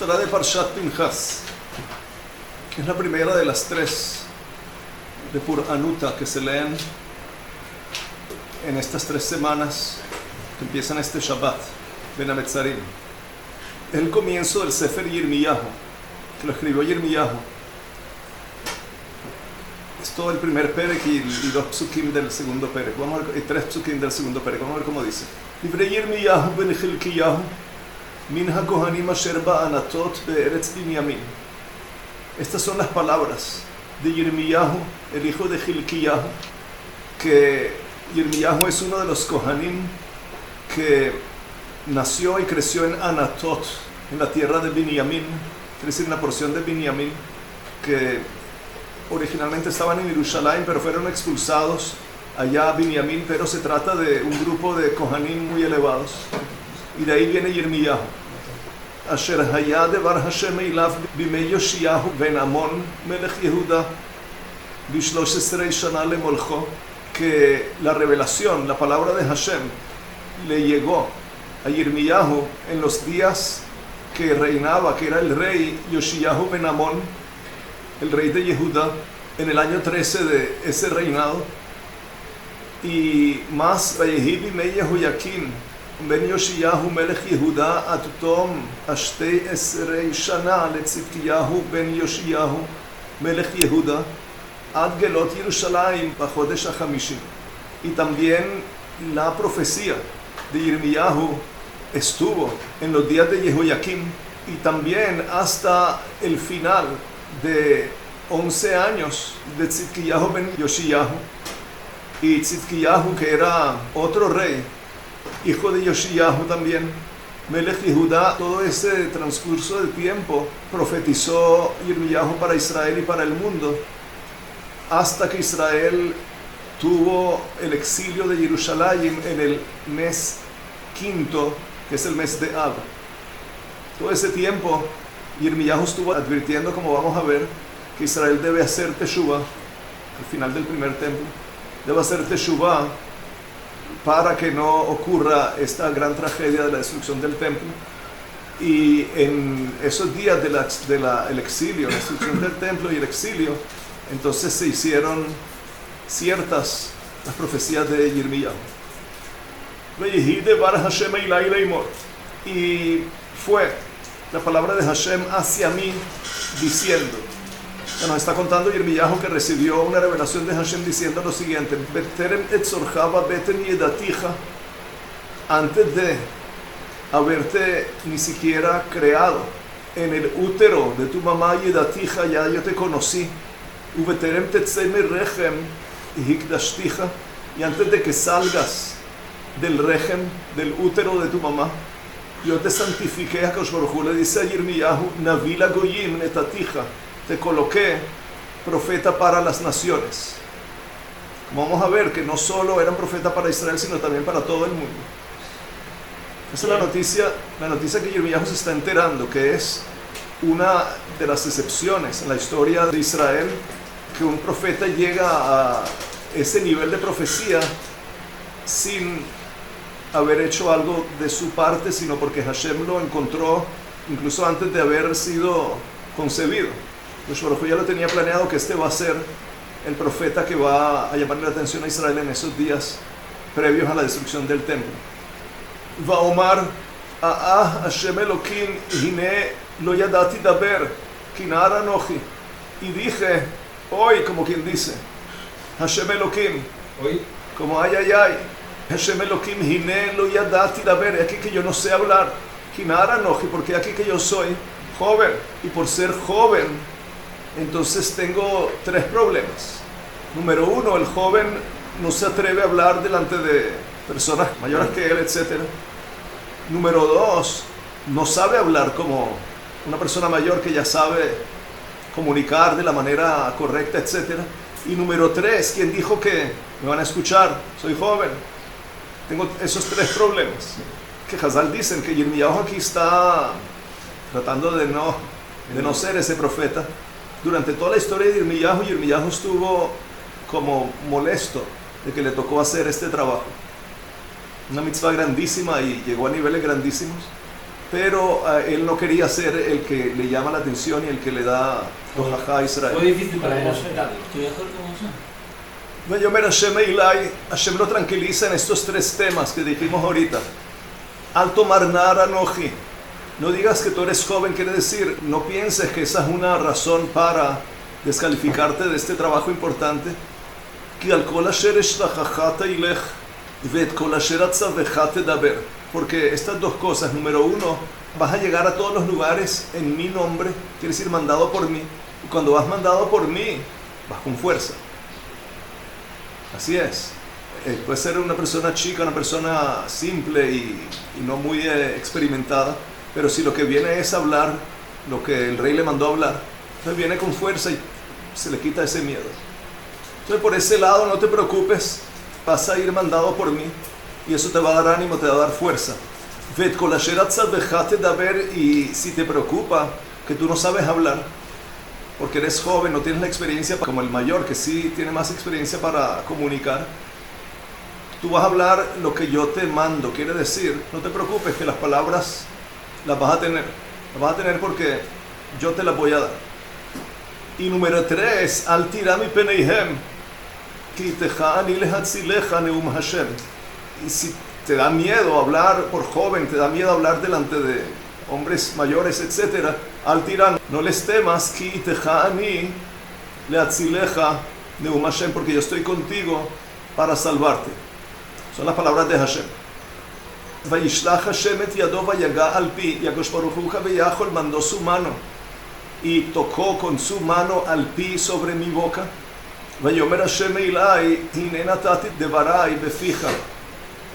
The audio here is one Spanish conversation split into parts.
Haftarah de Parshat Pinchas, que es la primera de las tres de Puranuta que se leen en estas 3 semanas que empiezan este Shabbat, Ben Hametzarim. Es el comienzo del Sefer Yirmiyahu, que lo escribió Yirmiyahu. Es todo el primer perek y 2 psukim del segundo perek. Vamos a ver, y 3 psukim del segundo perek. Vamos a ver cómo dice. Divrei Yirmiyahu ben Chilkiyahu min hakohanim asher ba'anatot be'eretz Binyamin. Estas son las palabras de Yirmiyahu, el hijo de Chilkiyahu, que Yirmiyahu es uno de los Kohanim que nació y creció en Anatot, en la tierra de Binyamin, es decir, una porción de Binyamin que originalmente estaban en Jerusalén, pero fueron expulsados allá a Binyamin, pero se trata de un grupo de Kohanim muy elevados, y de ahí viene Yirmiyahu. Asher haya devar Hashem eilav bimei Yoshiyahu ben Amon melech Yehuda b13 shana lemolcho, que la revelación, la palabra de Hashem le llegó a Yirmiyahu en los días que reinaba, que era el rey Yoshiyahu ben Amon, el rey de Yehuda, en el año 13 de ese reinado. Y más, Vayehi bimei Yehoyakim ben Yoshiyahu melech Yehuda ad tom 12 shana letzidkiyahu ben Yoshiyahu melech Yehuda ad gelot Yerushalayim bachodesh hachamishi. Y también la profecía de Yirmiyahu estuvo en los días de Yehoyakim y también hasta el final de 11 años de Tzidkiyahu ben Yoshiyahu. Y Tzidkiyahu, que era otro rey, hijo de Yoshiyahu también, Melech Yehuda, todo ese transcurso de tiempo profetizó Yirmiyahu para Israel y para el mundo, hasta que Israel tuvo el exilio de Jerusalén en el mes quinto, que es el mes de Ab. Todo ese tiempo Yirmiyahu estuvo advirtiendo, como vamos a ver, que Israel debe hacer teshuvah al final del primer templo, debe hacer teshuvah para que no ocurra esta gran tragedia de la destrucción del templo. Y en esos días del exilio, la destrucción del templo y el exilio, entonces se hicieron ciertas las profecías de Yirmiyahu. Y fue la palabra de Hashem hacia mí diciendo, nos está contando Yirmiyahu que recibió una revelación de Hashem diciendo lo siguiente: antes de haberte ni siquiera creado en el útero de tu mamá Yedatija, ya yo te conocí. Y antes de que salgas del régimen, del útero de tu mamá, yo te santifiqué. HaKadosh Baruj Hu le dice a Yirmiyahu, Navi lagoyim netatija, te coloqué profeta para las naciones. Como vamos a ver, que no solo eran profeta para Israel, sino también para todo el mundo. Esa es la noticia que Yirmiyahu se está enterando, que es una de las excepciones en la historia de Israel, que un profeta llega a ese nivel de profecía sin haber hecho algo de su parte, sino porque Hashem lo encontró incluso antes de haber sido concebido. Pues Baruj Hu ya lo tenía planeado, que este va a ser el profeta que va a llamarle la atención a Israel en esos días previos a la destrucción del templo. Va Omar Hashem Elokim hine lo yadati daber kinara nochi. Y dije, hoy, como quien dice, Hashem Elokim, hoy, como ay, Hashem Elokim hine lo yadati daber, aquí que yo no sé hablar, kinara nochi, porque aquí que yo soy joven, y por ser joven, entonces tengo 3 problemas. Número 1, el joven no se atreve a hablar delante de personas mayores que él, etc. Número 2, no sabe hablar como una persona mayor que ya sabe comunicar de la manera correcta, etc. Y número 3, ¿quién dijo que me van a escuchar? Soy joven. Tengo esos 3 problemas. Que Hazal dicen que Yirmiyahu aquí está tratando de no ser ese profeta. Durante toda la historia de Yirmiyahu estuvo como molesto de que le tocó hacer este trabajo. Una mitzvah grandísima y llegó a niveles grandísimos, pero él no quería ser el que le llama la atención y el que le da hojajá a Israel. Fue difícil para Moshe. Vayomer Hashem Eilai, Hashem lo tranquiliza en estos tres temas que dijimos ahorita. Al tomar nar anoji, no digas que tú eres joven, quiere decir, no pienses que esa es una razón para descalificarte de este trabajo importante. Ki al kol asher eshtachachah teilech ve'et kol asher atzavecha tedaber. Porque estas dos cosas, número uno, vas a llegar a todos los lugares en mi nombre, quiere decir mandado por mí. Y cuando vas mandado por mí, vas con fuerza. Así es. Puede ser una persona chica, una persona simple y no muy experimentada, pero si lo que viene es hablar lo que el rey le mandó a hablar, entonces viene con fuerza y se le quita ese miedo. Entonces por ese lado no te preocupes, vas a ir mandado por mí y eso te va a dar ánimo, te va a dar fuerza. Y si te preocupa que tú no sabes hablar, porque eres joven, no tienes la experiencia como el mayor, que sí tiene más experiencia para comunicar, tú vas a hablar lo que yo te mando. Quiere decir, no te preocupes que las palabras las vas a tener porque yo te las voy a dar. Y número 3, al tirami peneihem, ki teja ani lehatzileja neum Hashem. Y si te da miedo hablar por joven, te da miedo hablar delante de hombres mayores, etc., al tiran, no les temas, ki teja ani lehatzileja neum Hashem, porque yo estoy contigo para salvarte. Son las palabras de Hashem. Vayishlach Hashem et yado vayaga al pi, y Akadosh Baruj Hu Kaviyachol mandó su mano y tocó con su mano al pi sobre mi boca. Vayomer Hashem Eilai hine natati devarai befija.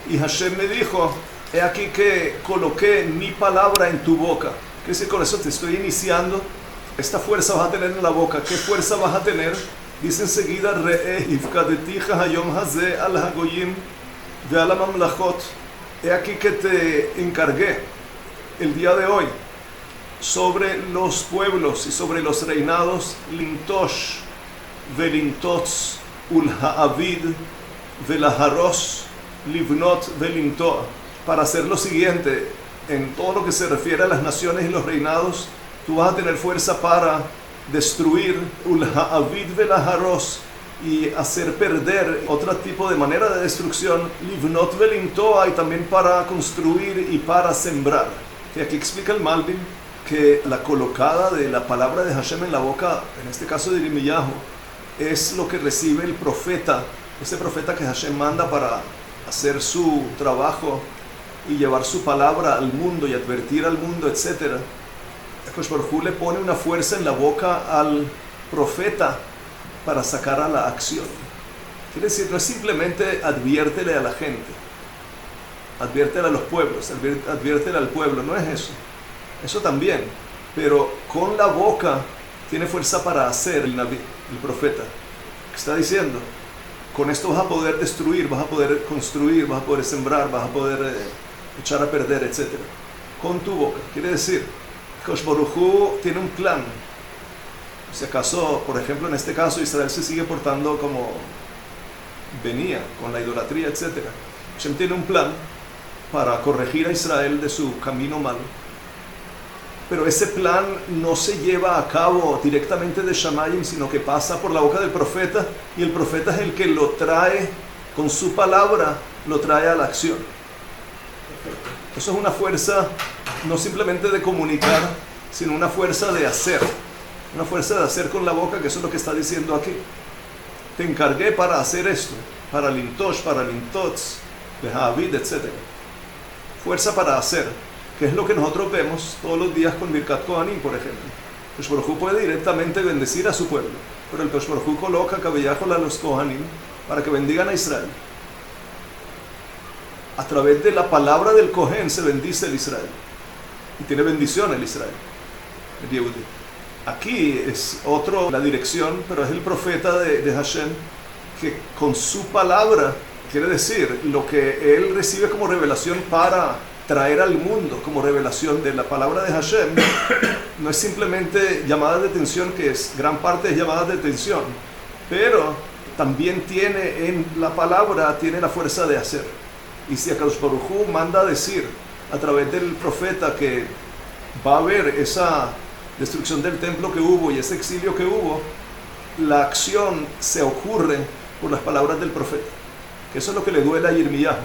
Y Hashem me dijo, he aquí que coloqué mi palabra en tu boca. ¿Qué decir con eso? Te estoy iniciando. Esta fuerza vas a tener en la boca. ¿Qué fuerza vas a tener? Dice enseguida, Re'eh hifkadetija hayom hazeh al hagoyim ve al mamlachot. He aquí que te encargué el día de hoy sobre los pueblos y sobre los reinados, lintosh velintots ul ha'avid velaharos livnot velintoa, para hacer lo siguiente. En todo lo que se refiere a las naciones y los reinados, tú vas a tener fuerza para destruir ul ha'avid velaharos y hacer perder otro tipo de manera de destrucción, livnot velintoa, y también para construir y para sembrar. Que aquí explica el Malbim que la colocada de la palabra de Hashem en la boca, en este caso de Yirmiyahu, es lo que recibe el profeta, ese profeta que Hashem manda para hacer su trabajo y llevar su palabra al mundo y advertir al mundo, etc. Akadosh Baruj Hu le pone una fuerza en la boca al profeta para sacar a la acción. Quiere decir, no es simplemente adviértele a la gente, adviértele a los pueblos, adviértele al pueblo, no es eso. Eso también, pero con la boca tiene fuerza para hacer el Naví, el profeta. Está diciendo, con esto vas a poder destruir, vas a poder construir, vas a poder sembrar, vas a poder echar a perder, etc. Con tu boca. Quiere decir, Akadosh Baruj Hu tiene un plan. Si acaso, por ejemplo, en este caso, Israel se sigue portando como venía, con la idolatría, etc. Hashem tiene un plan para corregir a Israel de su camino malo. Pero ese plan no se lleva a cabo directamente de Shamayim, sino que pasa por la boca del profeta, y el profeta es el que lo trae con su palabra, lo trae a la acción. Eso es una fuerza no simplemente de comunicar, sino una fuerza de hacer. Una fuerza de hacer con la boca, que eso es lo que está diciendo aquí. Te encargué para hacer esto, para lintosh, para lintots, lehavid, etc. Fuerza para hacer, que es lo que nosotros vemos todos los días con Birkat Kohanim, por ejemplo. El Akadosh Baruj Hu puede directamente bendecir a su pueblo, pero el Akadosh Baruj Hu coloca Kaviyachol a los Kohanim para que bendigan a Israel. A través de la palabra del Kohen se bendice el Israel, y tiene bendición el Israel, el Yehudi. Aquí es la dirección, pero es el profeta de Hashem, que con su palabra, quiere decir, lo que él recibe como revelación para traer al mundo, como revelación de la palabra de Hashem, no es simplemente llamadas de atención, que es gran parte de llamadas de atención, pero también tiene en la palabra, tiene la fuerza de hacer. Y si Akadosh Baruj Hu manda a decir a través del profeta que va a haber esa destrucción del templo que hubo y ese exilio que hubo, la acción se ocurre por las palabras del profeta. Que eso es lo que le duele a Yirmiyahu.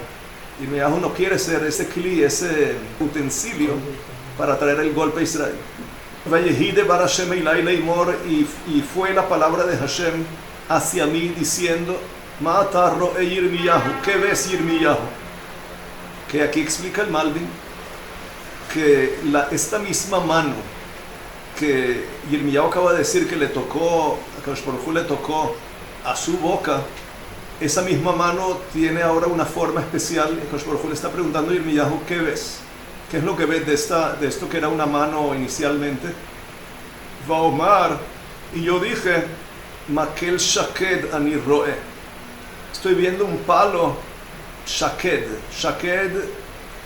Yirmiyahu no quiere ser ese cli, ese utensilio para traer el golpe a Israel. Y fue la palabra de Hashem hacia mí diciendo, Ma'atarro e Yirmiyahu, ¿qué ves, Yirmiyahu? Que aquí explica el Malbim que esta misma mano que Yirmiyahu acaba de decir que le tocó, a Kadosh Baruj Hu le tocó a su boca, esa misma mano tiene ahora una forma especial. Kadosh Baruj Hu le está preguntando a Yirmiyahu, ¿qué ves? ¿Qué es lo que ves de esto que era una mano inicialmente? Va Omar, y yo dije, Makel Shaked ani roe. Estoy viendo un palo Shaked. Shaked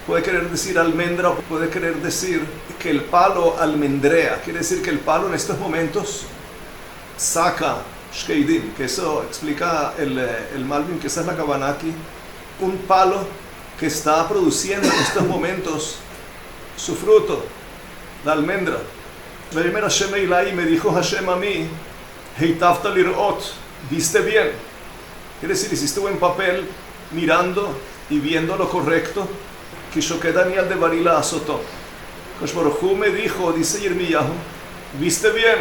puede querer decir almendra, o puede querer decir que el palo almendrea. Quiere decir que el palo en estos momentos saca Shkeidim, que eso explica el Malbim, que esa es la Kavanah aquí. Un palo que está produciendo en estos momentos su fruto, la almendra. Y me dijo Hashem a mí, Heitafta lirot, viste bien. Quiere decir, hiciste buen papel mirando y viendo lo correcto. Kishoked Daniel de Barila azotó. Kadosh Baruj Hu me dijo, dice Yirmiyahu, viste bien.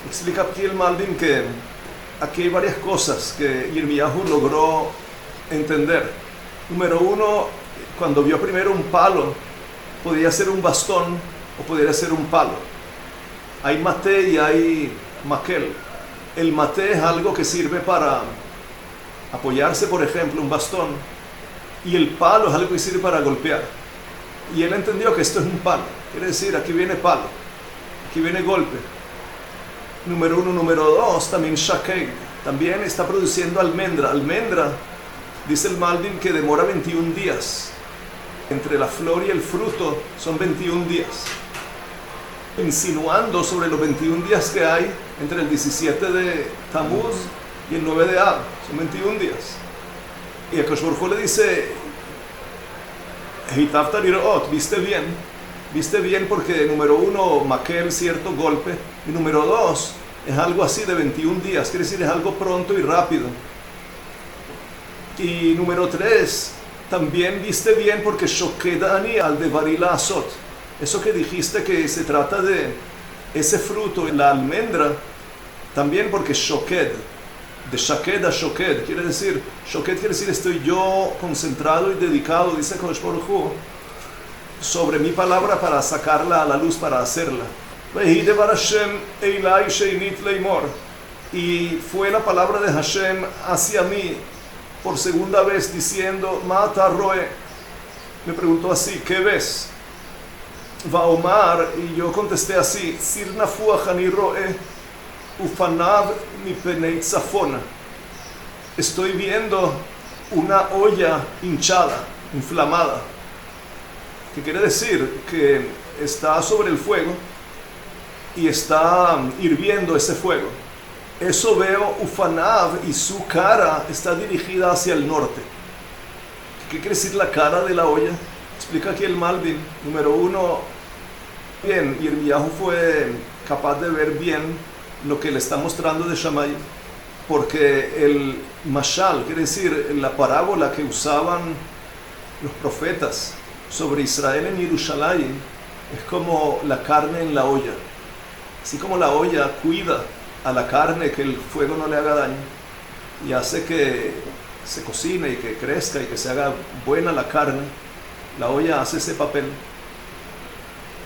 Explica aquí el Malbim que aquí hay varias cosas que Yirmiyahu logró entender. Número uno, cuando vio primero un palo, podía ser un bastón o podría ser un palo. Hay mate y hay maquel. El mate es algo que sirve para apoyarse, por ejemplo, un bastón, y el palo es algo que sirve para golpear. Y él entendió que esto es un palo. Quiere decir, aquí viene palo, aquí viene golpe. Número uno. Número dos, también shakei. También está produciendo almendra. Almendra, dice el Malbim, que demora 21 días. Entre la flor y el fruto son 21 días. Insinuando sobre los 21 días que hay entre el 17 de Tammuz y el 9 de Av. Son 21 días. Y a Kadosh Baruj Hu le dice, Heitafta lirot, viste bien porque número uno, maquel, cierto golpe, y número dos, es algo así de 21 días, quiere decir es algo pronto y rápido. Y número tres, también viste bien porque Shokedani al de Barila Azot, eso que dijiste que se trata de ese fruto, la almendra, también porque Shoked, de Shaked a Shoked, quiere decir, Shoked quiere decir estoy yo concentrado y dedicado, dice Kadosh Baruj Hu, sobre mi palabra para sacarla a la luz, para hacerla. Y fue la palabra de Hashem hacia mí por segunda vez diciendo, Ma'ata roe. Me preguntó así, ¿qué ves? Va Omar, y yo contesté así, Sir nafuach ani roe ufanav mi penei tzafona. Estoy viendo una olla hinchada, inflamada. ¿Qué quiere decir? Que está sobre el fuego y está hirviendo ese fuego. Eso veo ufanav, y su cara está dirigida hacia el norte. ¿Qué quiere decir la cara de la olla? Explica aquí el Malbim. Número uno, bien, Yirmiyahu fue capaz de ver bien lo que le está mostrando de Shammai, porque el mashal, quiere decir la parábola que usaban los profetas sobre Israel en Jerusalén, es como la carne en la olla. Así como la olla cuida a la carne que el fuego no le haga daño y hace que se cocine y que crezca y que se haga buena la carne, la olla hace ese papel.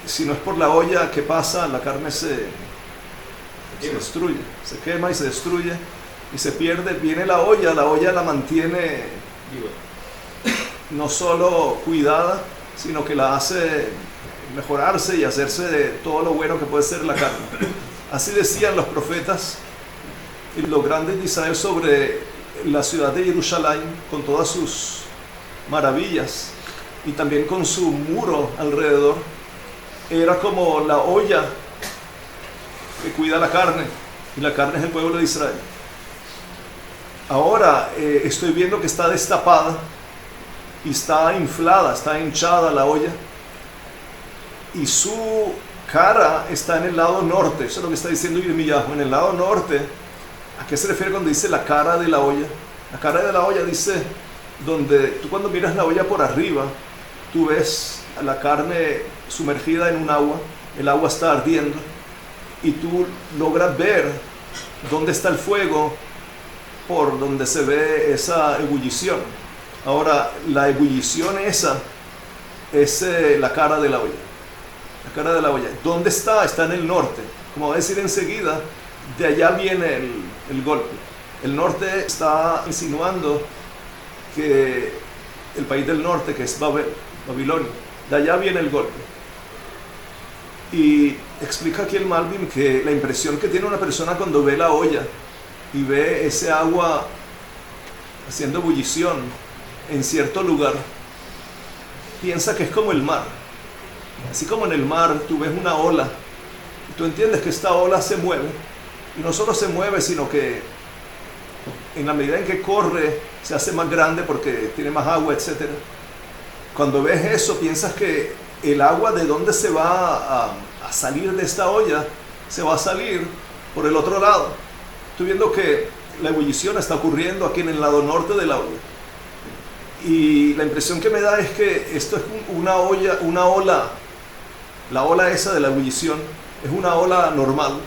Si no es por la olla, ¿qué pasa? La carne se destruye, se quema y se destruye y se pierde. Viene la olla la mantiene no solo cuidada, sino que la hace mejorarse y hacerse de todo lo bueno que puede ser la carne. Así decían los profetas y los grandes de Israel sobre la ciudad de Jerusalén, con todas sus maravillas y también con su muro alrededor. Era como la olla que cuida la carne, y la carne es el pueblo de Israel. Ahora estoy viendo que está destapada y está inflada, está hinchada la olla, y su cara está en el lado norte. Eso es lo que está diciendo Yirmiyahu, en el lado norte. ¿A qué se refiere cuando dice la cara de la olla? La cara de la olla dice donde tú cuando miras la olla por arriba, tú ves la carne sumergida en un agua, el agua está ardiendo y tú logras ver dónde está el fuego por donde se ve esa ebullición. Ahora, la ebullición esa es la cara de la olla. La cara de la olla. ¿Dónde está? Está en el norte. Como va a decir enseguida, de allá viene el golpe. El norte está insinuando que el país del norte, que es Babilonia, de allá viene el golpe. Y explica aquí el Malbim que la impresión que tiene una persona cuando ve la olla y ve ese agua haciendo ebullición en cierto lugar, piensa que es como el mar. Así como en el mar tú ves una ola y tú entiendes que esta ola se mueve, y no solo se mueve, sino que en la medida en que corre se hace más grande porque tiene más agua, etc. Cuando ves eso, piensas que el agua de donde se va a salir de esta olla, se va a salir por el otro lado. Estoy viendo que la ebullición está ocurriendo aquí en el lado norte de la olla. Y la impresión que me da es que esto es una ola, la ola esa de la ebullición es una ola normal,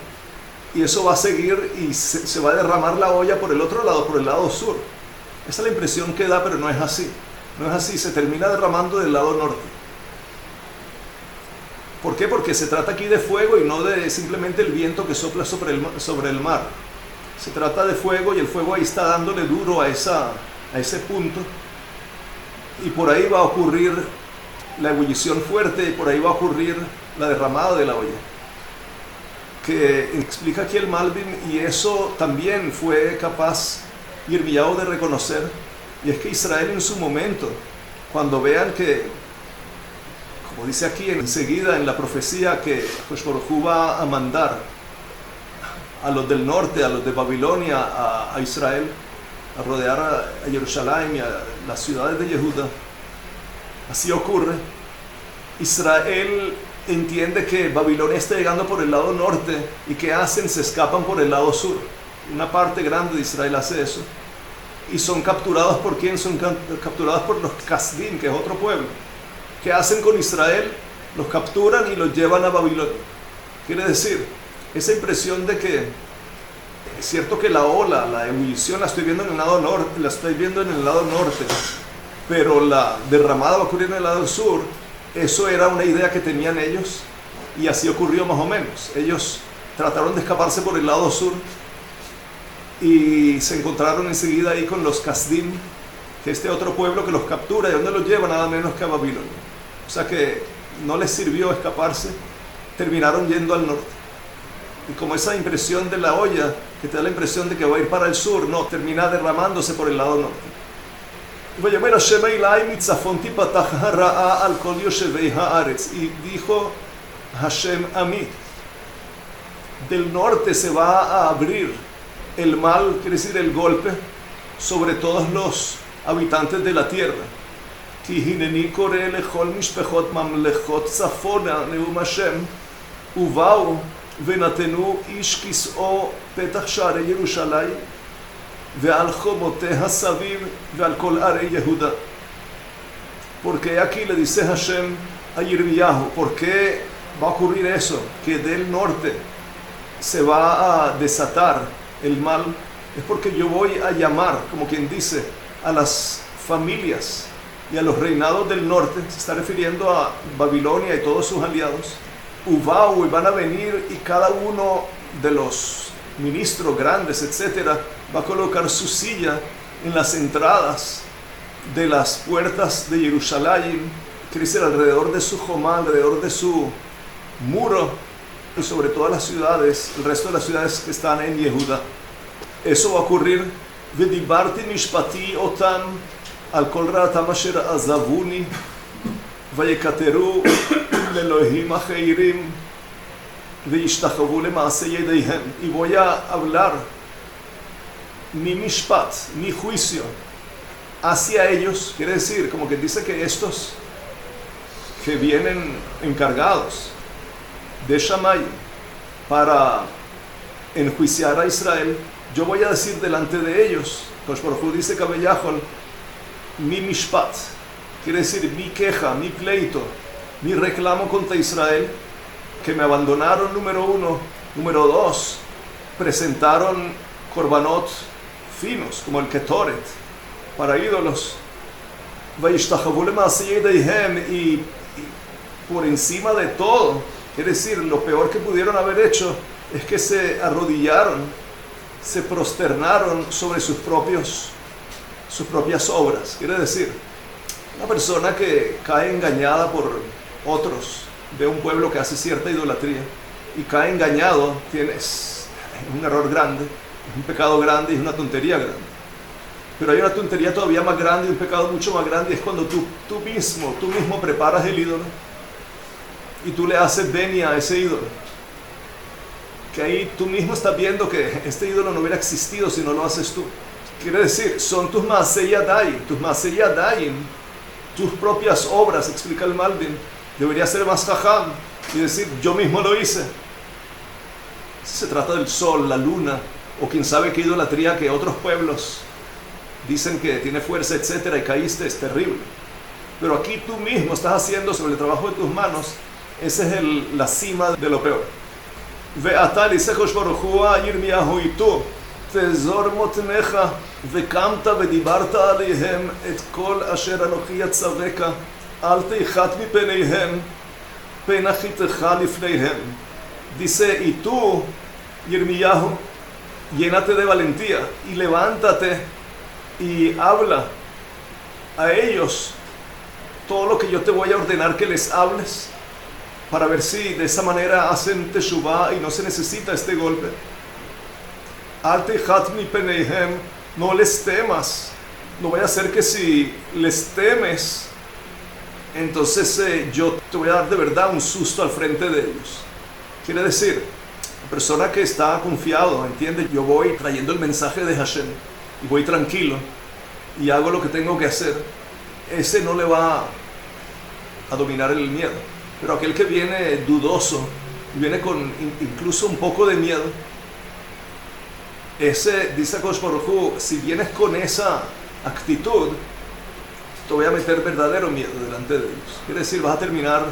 y eso va a seguir y se va a derramar la olla por el otro lado, por el lado sur. Esa es la impresión que da, pero no es así. No es así, se termina derramando del lado norte. ¿Por qué? Porque se trata aquí de fuego y no de simplemente el viento que sopla sobre el mar. Se trata de fuego y el fuego ahí está dándole duro a ese punto. Y por ahí va a ocurrir la ebullición fuerte y por ahí va a ocurrir la derramada de la olla. Que explica aquí el Malbim, y eso también fue capaz Yirmiyahu de reconocer, y es que Israel en su momento, cuando vean que, como dice aquí enseguida en la profecía, que Akadosh Baruj Hu va a mandar a los del norte, a los de Babilonia, a Israel, a rodear a Jerusalén y a las ciudades de Yehuda, así ocurre. Israel entiende que Babilonia está llegando por el lado norte, y ¿qué hacen? Se escapan por el lado sur. Una parte grande de Israel hace eso, y son capturados ¿por quién? Son capturados por los Kasdim, que es otro pueblo. ¿Qué hacen con Israel? Los capturan y los llevan a Babilonia. Quiere decir, esa impresión de que es cierto que la ola, la ebullición la estoy viendo en el lado norte, pero la derramada va a ocurrir en el lado sur. Eso era una idea que tenían ellos, y así ocurrió más o menos. Ellos trataron de escaparse por el lado sur y se encontraron enseguida ahí con los Kasdim, que este otro pueblo que los captura, y donde los lleva nada menos que a Babilonia. O sea que no les sirvió escaparse, terminaron yendo al norte. Y como esa impresión de la olla que te da la impresión de que va a ir para el sur, no, termina derramándose por el lado norte. ויאמר השם אלי מצפון תיפתח הרעה על כל יושבי הארץ. Y dijo Hashem a mí, del norte se va a abrir el mal, quiere decir el golpe, sobre todos los habitantes de la tierra. כי הנני קורא לכל משפחות ממלכות צפונה נאום השם, ובאו ונתנו איש כסאו פתח שערי ירושלים, ועל חומותיה סביב ועל כל ערי יהודה. Porque aquí le dice Hashem a Yirmiyahu, ¿por qué va a ocurrir eso? Que del norte se va a desatar el mal. Es porque yo voy a llamar, como quien dice, a las familias y a los reinados del norte. Se está refiriendo a Babilonia y todos sus aliados. Ubau, y van a venir, y cada uno de los ministros grandes, etcétera, va a colocar su silla en las entradas de las puertas de Jerusalén, quiere decir alrededor de su jomá, alrededor de su muro, y sobre todas las ciudades, el resto de las ciudades que están en Yehuda. Eso va a ocurrir. ודיברתי משפטי אותם על כל רעתם אשר עזבוני ויקטרו לאלוהים אחרים וישתחוו למעשה ידיהם. Y voy a hablar mi mishpat, mi juicio, hacia ellos, quiere decir, como que dice que estos que vienen encargados de Shammai para enjuiciar a Israel, yo voy a decir delante de ellos, Kosh Baruj Hu dice Kabeyahol, mi mishpat, quiere decir mi queja, mi pleito, mi reclamo contra Israel, que me abandonaron, número uno. Número dos, presentaron korbanot finos, como el ketoret, para ídolos. Y por encima de todo, quiere decir, lo peor que pudieron haber hecho es que se arrodillaron, se prosternaron sobre sus propias obras. Quiere decir, una persona que cae engañada por otros, de un pueblo que hace cierta idolatría, y cae engañado, es un error grande, es un pecado grande y es una tontería grande. Pero hay una tontería todavía más grande y un pecado mucho más grande, es cuando tú mismo preparas el ídolo y tú le haces venia a ese ídolo. Que ahí tú mismo estás viendo que este ídolo no hubiera existido si no lo haces tú. Quiere decir, son tus maaseh yadayim, tus propias obras, explica el Malbim. Debería ser más jajam y decir, yo mismo lo hice. Si se trata del sol, la luna, o quién sabe qué idolatría que otros pueblos dicen que tiene fuerza, etcétera, y caíste, es terrible. Pero aquí tú mismo estás haciendo sobre el trabajo de tus manos, esa es la cima de lo peor. Ve'ata dice Kosh Baruj Hu a Yirmiyahu itu, תזור מותניך וקמת ודיברת עליהם את כל אשר אנוכי אצווך, אל תיחת מפניהם, פן אחתך לפניהם. Dice, y tú, Yirmiyahu, llénate de valentía y levántate y habla a ellos todo lo que yo te voy a ordenar que les hables, para ver si de esa manera hacen teshuvah y no se necesita este golpe. Al tejat mi peneihem, no les temas. No vaya a ser que si les temes, entonces yo te voy a dar de verdad un susto al frente de ellos. Quiere decir, la persona que está confiado, entiende, yo voy trayendo el mensaje de Hashem y voy tranquilo y hago lo que tengo que hacer, ese no le va a dominar el miedo. Pero aquel que viene dudoso, viene con incluso un poco de miedo, ese, dice Kosh Baruj Hu, si vienes con esa actitud, te voy a meter verdadero miedo delante de ellos. Quiere decir, vas a terminar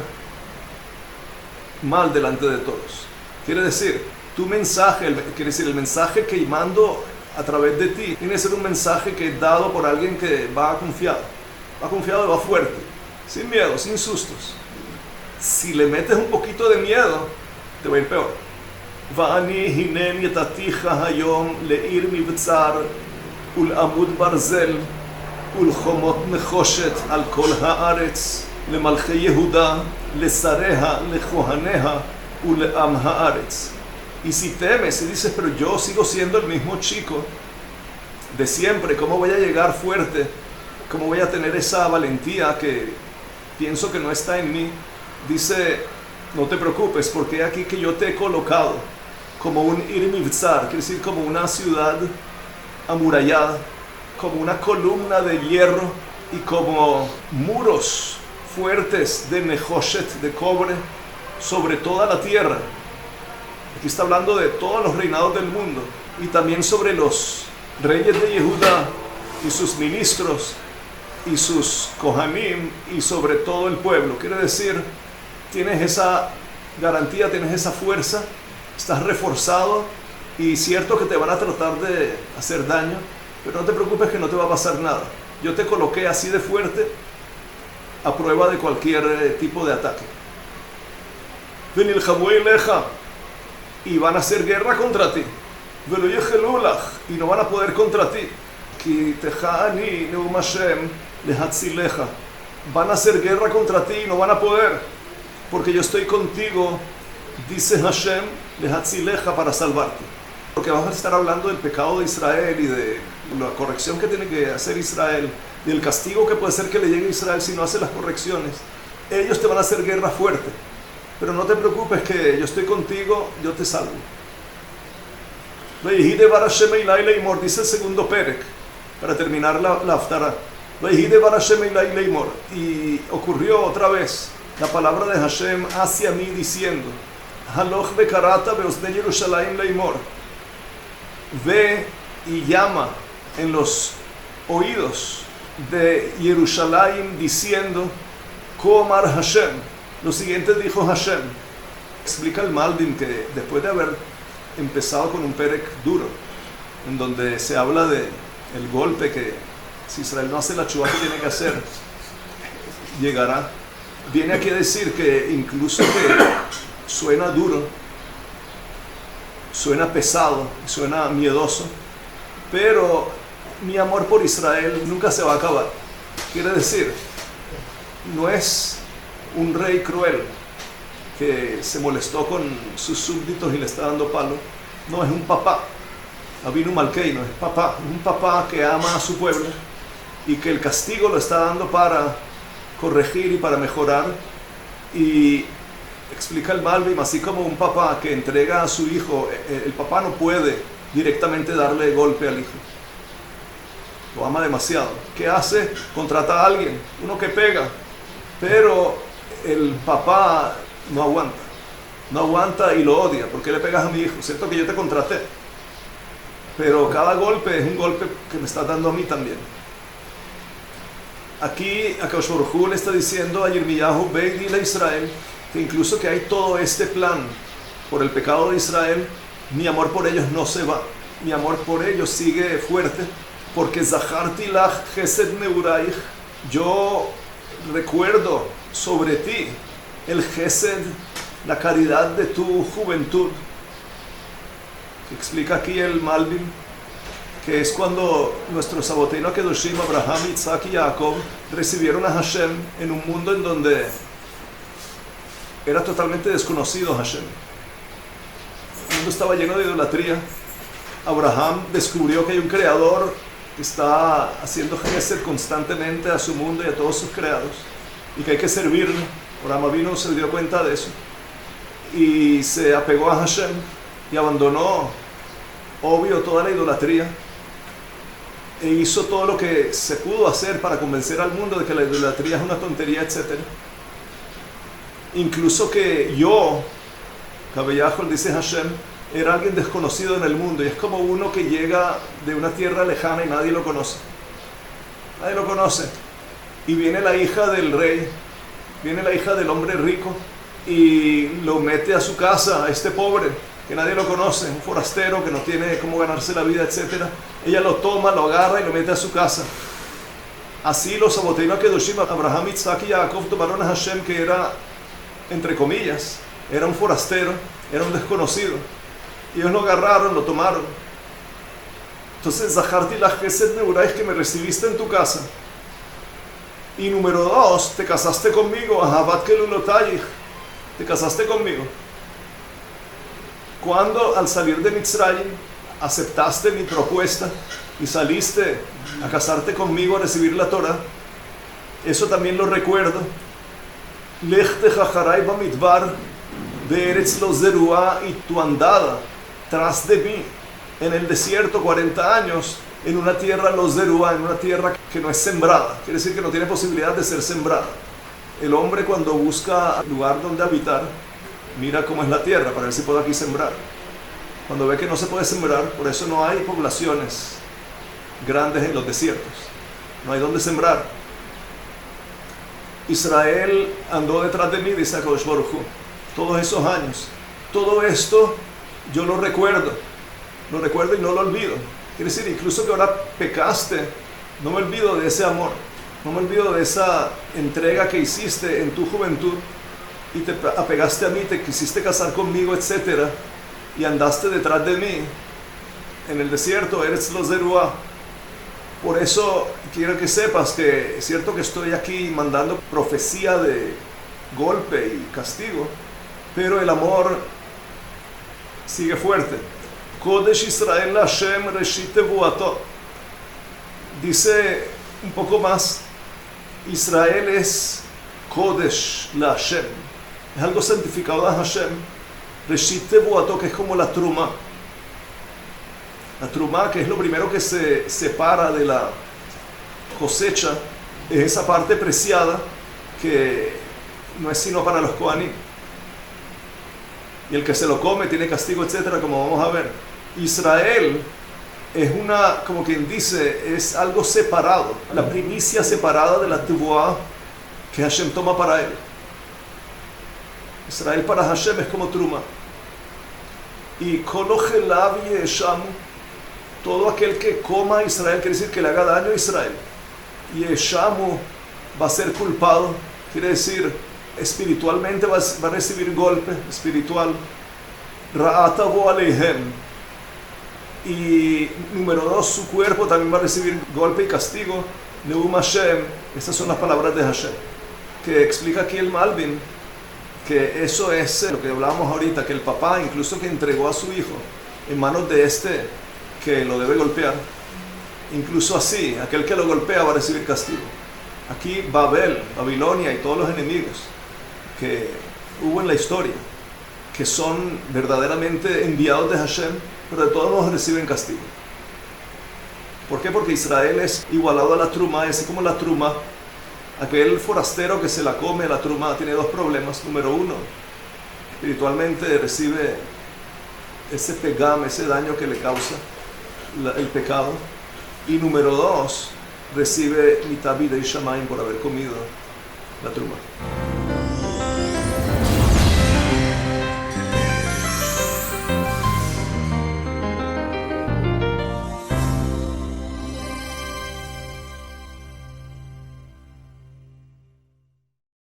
mal delante de todos. Quiere decir, tu mensaje, quiere decir, el mensaje que mando a través de ti, tiene que ser un mensaje que es dado por alguien que va confiado y va fuerte, sin miedo, sin sustos. Si le metes un poquito de miedo, te va a ir peor. ואני הנני נתתיך היום לעיר מבצר ולעמוד ברזל ולחומות נחושת על כל הארץ, למלכי יהודה, לשריה, לכהניה ולעם הארץ. Y si temes y dices, pero yo sigo siendo el mismo chico de siempre, ¿cómo voy a llegar fuerte? ¿Cómo voy a tener esa valentía que pienso que no está en mí? Dice, no te preocupes, porque aquí que yo te he colocado como un ir mivzar, quiere decir como una ciudad amurallada, como una columna de hierro y como muros fuertes de nehoshet, de cobre, sobre toda la tierra. Aquí está hablando de todos los reinados del mundo y también sobre los reyes de Yehuda y sus ministros y sus kohanim y sobre todo el pueblo. Quiere decir, tienes esa garantía, tienes esa fuerza, estás reforzado y cierto que te van a tratar de hacer daño, pero no te preocupes que no te va a pasar nada. Yo te coloqué así de fuerte a prueba de cualquier tipo de ataque. Y van a hacer guerra contra ti. Y no van a poder contra ti. Van a hacer guerra contra ti y no van a poder, porque yo estoy contigo, dice Hashem, lehatzileja, para salvarte. Porque vamos a estar hablando del pecado de Israel y de la corrección que tiene que hacer Israel, y el castigo que puede ser que le llegue a Israel si no hace las correcciones. Ellos te van a hacer guerra fuerte, pero no te preocupes que yo estoy contigo, yo te salvo. Dice el segundo perek, para terminar la haftarah. Y ocurrió otra vez la palabra de Hashem hacia mí diciendo, Haloch bekarata beosnei Yerushalayim leimor. Ve y llama en los oídos de Jerusalén diciendo, Komar Hashem. Lo siguiente dijo Hashem. Explica el Malbim que después de haber empezado con un perek duro, en donde se habla de el golpe que si Israel no hace la chuvá que tiene que hacer, llegará. Viene aquí a decir que incluso que suena duro, suena pesado, suena miedoso, pero mi amor por Israel nunca se va a acabar. Quiere decir, no es un rey cruel que se molestó con sus súbditos y le está dando palo. No, es un papá. Avinu Malkeinu, es papá. Un papá que ama a su pueblo y que el castigo lo está dando para corregir y para mejorar. Y explica el Malbim, así como un papá que entrega a su hijo, el papá no puede directamente darle golpe al hijo. Lo ama demasiado. ¿Qué hace? Contrata a alguien, uno que pega. Pero el papá no aguanta. No aguanta y lo odia. ¿Por qué le pegas a mi hijo? Cierto que yo te contraté, pero cada golpe es un golpe que me está dando a mí también. Aquí Akadosh Baruj Hu le está diciendo a Yirmiyahu, ve y dile a Israel que incluso que hay todo este plan por el pecado de Israel, mi amor por ellos no se va. Mi amor por ellos sigue fuerte, porque Zacharti lach chesed neuraich, yo recuerdo sobre ti el chesed, la caridad de tu juventud. Explica aquí el Malbim que es cuando nuestros Abotenu Kedoshim, Abraham, Isaac y Jacob, recibieron a Hashem en un mundo en donde era totalmente desconocido Hashem. El mundo estaba lleno de idolatría. Abraham descubrió que hay un creador que está haciendo Gesed constantemente a su mundo y a todos sus creados, y que hay que servirle. Abraham vino, se dio cuenta de eso y se apegó a Hashem y abandonó, obvio, toda la idolatría e hizo todo lo que se pudo hacer para convencer al mundo de que la idolatría es una tontería, etc. Incluso que yo, Kabeyahol, dice Hashem, era alguien desconocido en el mundo, y es como uno que llega de una tierra lejana y nadie lo conoce. Nadie lo conoce. Y viene la hija del rey, viene la hija del hombre rico y lo mete a su casa, a este pobre que nadie lo conoce, un forastero que no tiene cómo ganarse la vida, etc. Ella lo toma, lo agarra y lo mete a su casa. Así los Abotenu Kedoshim, Abraham, Isaac y Jacob, tomaron a Hashem, que era, entre comillas, era un forastero, era un desconocido. Y ellos lo agarraron, lo tomaron. Entonces, Zacharti lach chesed neuraich, que me recibiste en tu casa. Y número 2, te casaste conmigo, Ahavat kelulotayich, te casaste conmigo. Cuando al salir de Mitzrayim aceptaste mi propuesta y saliste a casarte conmigo, a recibir la Torah, eso también lo recuerdo. Lech techacharai bamidbar be'eretz lo zerua, y tu andada tras de mí en el desierto 40 años en una tierra lo zerua, en una tierra que no es sembrada, quiere decir que no tiene posibilidad de ser sembrada. El hombre, cuando busca lugar donde habitar, mira cómo es la tierra para ver si puede aquí sembrar. Cuando ve que no se puede sembrar, por eso no hay poblaciones grandes en los desiertos, no hay donde sembrar. Israel andó detrás de mí, dice Akadosh Baruj Hu, todos esos años. Todo esto yo lo recuerdo y no lo olvido. Quiere decir, incluso que ahora pecaste, no me olvido de ese amor, no me olvido de esa entrega que hiciste en tu juventud y te apegaste a mí, te quisiste casar conmigo, etc. Y andaste detrás de mí en el desierto, eres lo zerua. Por eso quiero que sepas que es cierto que estoy aquí mandando profecía de golpe y castigo, pero el amor sigue fuerte. Kodesh Israel Hashem Reshit Tevuato. Dice un poco más, Israel es Kodesh la Hashem, es algo santificado a Hashem. Reshit Tevuato, que es como la truma. La truma, que es lo primero que se separa de la cosecha, es esa parte preciada que no es sino para los Kohanim. Y el que se lo come tiene castigo, etcétera, como vamos a ver. Israel es una, como quien dice, es algo separado, la primicia separada de la tebuá que Hashem toma para él. Israel para Hashem es como truma. Y kolojelav yeshamu, todo aquel que coma a Israel quiere decir que le haga daño a Israel. Y yeshamu va a ser culpado, quiere decir espiritualmente va a recibir golpe espiritual. Ra'atavu aleihem. Y número 2, su cuerpo también va a recibir golpe y castigo. Neum Hashem, estas son las palabras de Hashem, que explica aquí el Malvin, que eso es lo que hablábamos ahorita, que el papá incluso que entregó a su hijo en manos de este que lo debe golpear, incluso así, aquel que lo golpea va a recibir castigo. Aquí Babilonia y todos los enemigos que hubo en la historia, que son verdaderamente enviados de Hashem, pero de todos modos reciben castigo. ¿Por qué? Porque Israel es igualado a la truma, y así como la truma, aquel forastero que se la come, la truma, tiene dos problemas. Número 1, espiritualmente recibe ese pegam, ese daño que le causa el pecado. Y número 2, recibe mitad vida y shamayim por haber comido la truma.